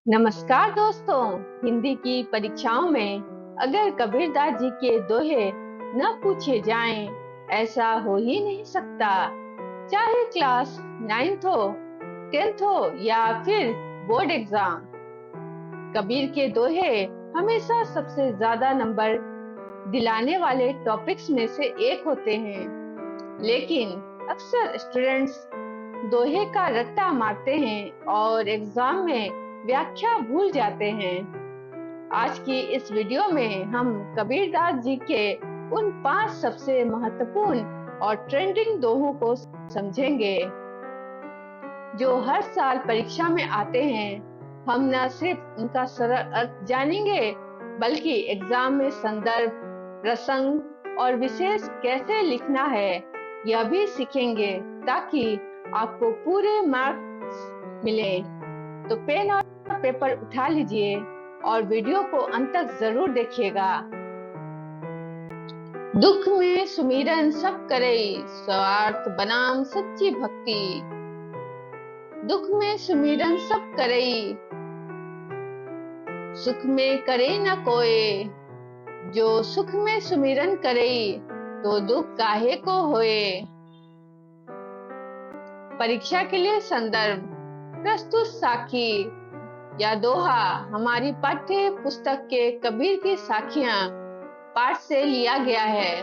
नमस्कार दोस्तों। हिंदी की परीक्षाओं में अगर कबीरदास जी के दोहे न पूछे जाएं, ऐसा हो ही नहीं सकता। चाहे क्लास 9th हो, 10th हो या फिर बोर्ड एग्जाम, कबीर के दोहे हमेशा सबसे ज्यादा नंबर दिलाने वाले टॉपिक्स में से एक होते हैं। लेकिन अक्सर स्टूडेंट्स दोहे का रट्टा मारते हैं और एग्जाम में व्याख्या भूल जाते हैं। आज की इस वीडियो में हम कबीरदास जी के उन 5 सबसे महत्वपूर्ण और ट्रेंडिंग दोहों को समझेंगे जो हर साल परीक्षा में आते हैं। हम न सिर्फ उनका सरल अर्थ जानेंगे, बल्कि एग्जाम में संदर्भ, प्रसंग और विशेष कैसे लिखना है यह भी सीखेंगे, ताकि आपको पूरे मार्क्स मिले। तो पेन और पेपर उठा लीजिए और वीडियो को अंत तक जरूर देखिएगा। दुख में सुमिरन सब करे, स्वार्थ बनाम सच्ची भक्ति। दुख में सुमिरन सब करे, सुख में करे न कोय। जो सुख में सुमिरन करे, तो दुख काहे को होए। परीक्षा के लिए संदर्भ, प्रस्तुत साखी या दोहा हमारी पाठ्य पुस्तक के कबीर की साखियां पाठ से लिया गया है।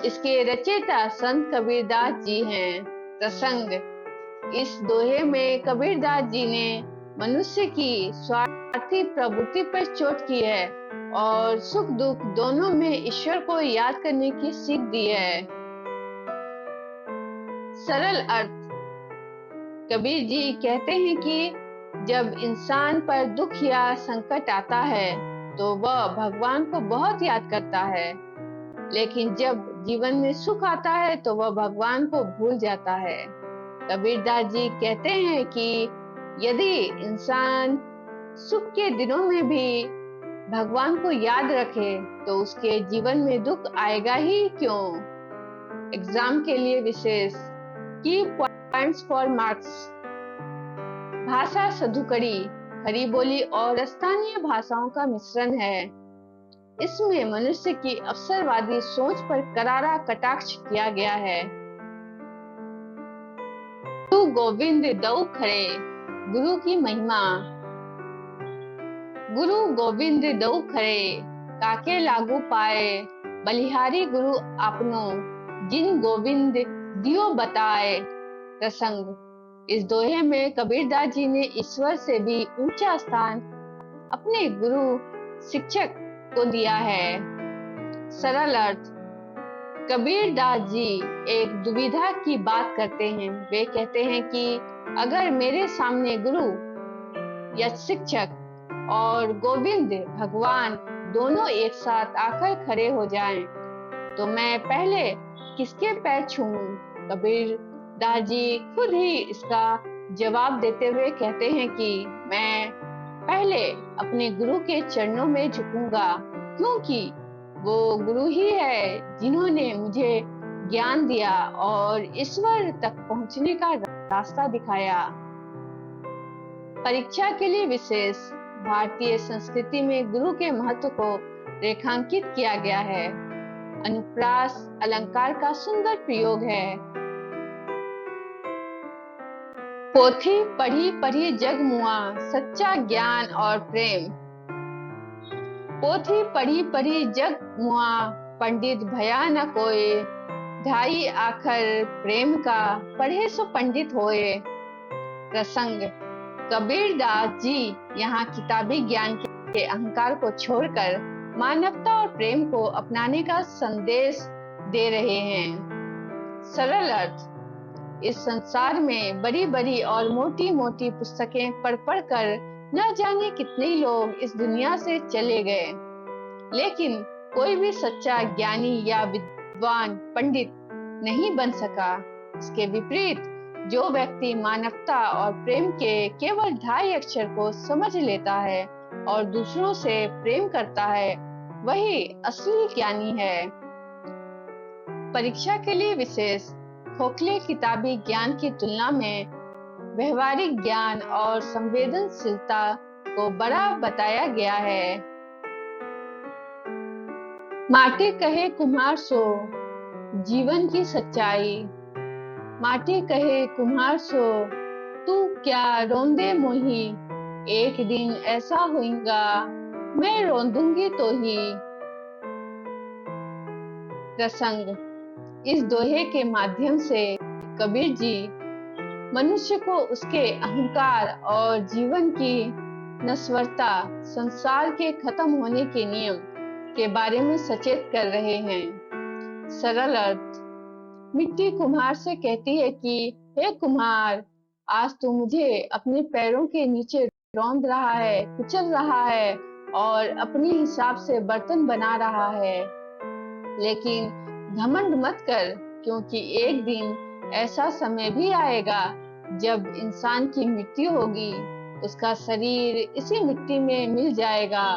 इसके रचयिता संत कबीरदास जी हैं। प्रसंग, इस दोहे में कबीरदास जी ने मनुष्य की स्वार्थी प्रवृत्ति पर चोट की है और सुख दुख दोनों में ईश्वर को याद करने की सीख दी है। सरल अर्थ, कबीर जी कहते हैं कि जब इंसान पर दुख या संकट आता है तो वह भगवान को बहुत याद करता है, लेकिन जब जीवन में सुख आता है तो वह भगवान को भूल जाता है। कबीरदास जी कहते हैं कि यदि इंसान सुख के दिनों में भी भगवान को याद रखे तो उसके जीवन में दुख आएगा ही क्यों। एग्जाम के लिए विशेष की पॉइंट्स फॉर मार्क्स। भाषा सधुकड़ी, खरी बोली और स्थानीय भाषाओं का मिश्रण है। इसमें मनुष्य की अवसरवादी सोच पर करारा कटाक्ष किया गया है। गुरु गोविंद दऊ खड़े, गुरु की महिमा। गुरु गोविंद दऊ खड़े, काके लागू पाए। बलिहारी गुरु आपनो, जिन गोविंद दियो बताए। प्रसंग, इस दोहे में कबीरदास जी ने ईश्वर से भी ऊंचा स्थान अपने गुरु शिक्षक को दिया है। सरल अर्थ, कबीरदास जी एक दुविधा की बात करते हैं। वे कहते हैं कि अगर मेरे सामने गुरु या शिक्षक और गोविंद भगवान दोनों एक साथ आकर खड़े हो जाएं, तो मैं पहले किसके पैर छूऊं। कबीरदास जी खुद ही इसका जवाब देते हुए कहते हैं कि मैं पहले अपने गुरु के चरणों में झुकूंगा, क्योंकि वो गुरु ही है जिन्होंने मुझे ज्ञान दिया और ईश्वर तक पहुंचने का रास्ता दिखाया। परीक्षा के लिए विशेष, भारतीय संस्कृति में गुरु के महत्व को रेखांकित किया गया है। अनुप्रास अलंकार का सुंदर प्रयोग है। पोथी पढ़ी पढ़ी जग मुआ, सच्चा ज्ञान और प्रेम। पोथी पढ़ी पढ़ी जग मुआ, पंडित भया न कोय। ढाई आखर प्रेम का, पढ़े सो पंडित होए। प्रसंग, कबीरदास जी यहाँ किताबी ज्ञान के अहंकार को छोड़कर मानवता और प्रेम को अपनाने का संदेश दे रहे हैं। सरल अर्थ, इस संसार में बड़ी बड़ी और मोटी मोटी पुस्तकें पढ़ कर न जाने कितने लोग इस दुनिया से चले गए, लेकिन कोई भी सच्चा ज्ञानी या विद्वान पंडित नहीं बन सका। इसके विपरीत जो व्यक्ति मानवता और प्रेम के केवल 2.5 अक्षर को समझ लेता है और दूसरों से प्रेम करता है, वही असली ज्ञानी है। परीक्षा के लिए विशेष, खोखले किताबी ज्ञान की तुलना में व्यवहारिक ज्ञान और संवेदनशीलता को बड़ा बताया गया है। माटी कहे कुम्हार सो जीवन की सच्चाई, माटी कहे कुम्हार सो तू क्या रोंदे मोही, एक दिन ऐसा होएगा मैं रोंदूंगी तो ही। प्रसंग। इस दोहे के माध्यम से कबीर जी मनुष्य को उसके अहंकार और जीवन की नश्वरता, संसार के खत्म होने के नियम के बारे में सचेत कर रहे हैं। सरल अर्थ। मिट्टी कुम्हार से कहती है कि हे कुम्हार, आज तू मुझे अपने पैरों के नीचे रौंद रहा है, कुचल रहा है और अपने हिसाब से बर्तन बना रहा है। लेकिन घमंड मत कर, क्योंकि एक दिन ऐसा समय भी आएगा जब इंसान की मृत्यु होगी, उसका शरीर इसी मिट्टी में मिल जाएगा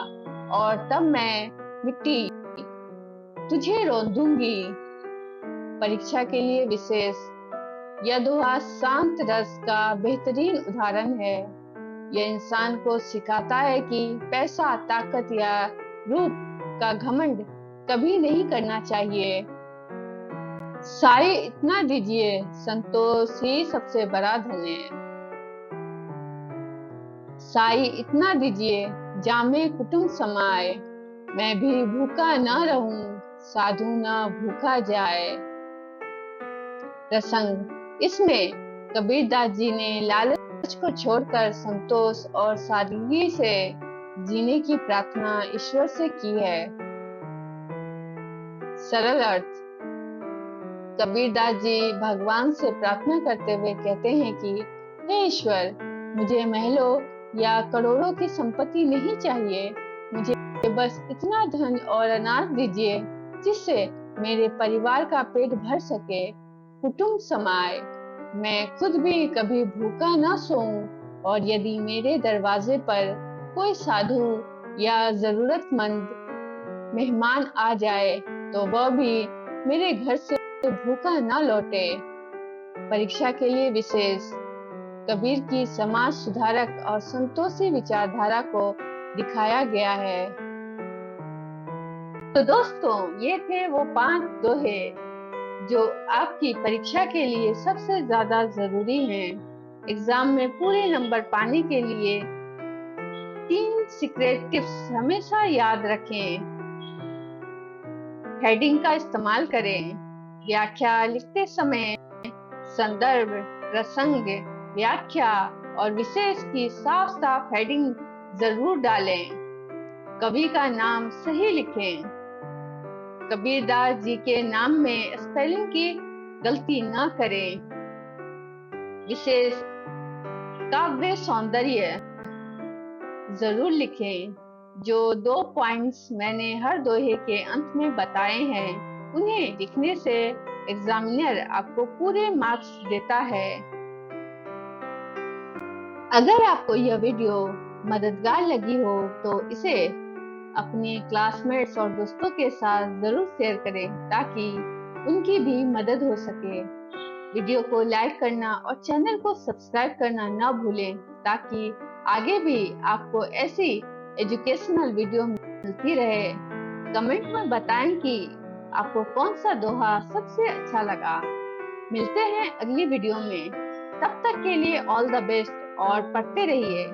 और तब मैं मिट्टी तुझे रौंदूंगी। परीक्षा के लिए विशेष। यह दोहा शांत रस का बेहतरीन उदाहरण है। यह इंसान को सिखाता है कि पैसा, ताकत या रूप का घमंड कभी नहीं करना चाहिए। साई इतना दीजिए, संतोष ही सबसे बड़ा धन है। साई इतना दीजिए, जामे कुटुंब समाए, मैं भी भूखा न रहूं, साधु न भूखा जाए। प्रसंग। इसमें कबीरदास जी ने लालच को छोड़कर संतोष और सादगी से जीने की प्रार्थना ईश्वर से की है। सरल अर्थ। कबीरदास जी भगवान से प्रार्थना करते हुए कहते हैं कि हे ईश्वर, मुझे महलों या करोड़ों की संपत्ति नहीं चाहिए, मुझे बस इतना धन और अनाज दीजिए जिससे मेरे परिवार का पेट भर सके, कुटुंब समाए, मैं खुद भी कभी भूखा न सोऊं, और यदि मेरे दरवाजे पर कोई साधु या जरूरतमंद मेहमान आ जाए तो वह भी मेरे घर से भूखा न लौटे। परीक्षा के लिए विशेष। कबीर की समाज सुधारक और संतोषी विचारधारा को दिखाया गया है। तो दोस्तों, ये थे वो 5 दोहे जो आपकी परीक्षा के लिए सबसे ज्यादा जरूरी हैं। एग्जाम में पूरे नंबर पाने के लिए 3 सीक्रेट टिप्स हमेशा याद रखें। हेडिंग का इस्तेमाल करें। व्याख्या लिखते समय संदर्भ, प्रसंग, व्याख्या और विशेष की साफ साफ हेडिंग जरूर डालें। कवि का नाम सही लिखें। कबीरदास जी के नाम में स्पेलिंग की गलती न करें। विशेष काव्य सौंदर्य जरूर लिखें। जो 2 पॉइंट्स मैंने हर दोहे के अंत में बताए हैं, उन्हें लिखने से एग्जामिनर आपको पूरे मार्क्स देता है। अगर आपको यह वीडियो मददगार लगी हो तो इसे अपने क्लासमेट्स और दोस्तों के साथ जरूर शेयर करें ताकि उनकी भी मदद हो सके। वीडियो को लाइक करना और चैनल को सब्सक्राइब करना न भूलें ताकि आगे भी आपको ऐसी एजुकेशनल वीडियो मिलती रहे। कमेंट में बताएं कि आपको कौन सा दोहा सबसे अच्छा लगा। मिलते हैं अगली वीडियो में। तब तक के लिए ऑल द बेस्ट और पढ़ते रहिए।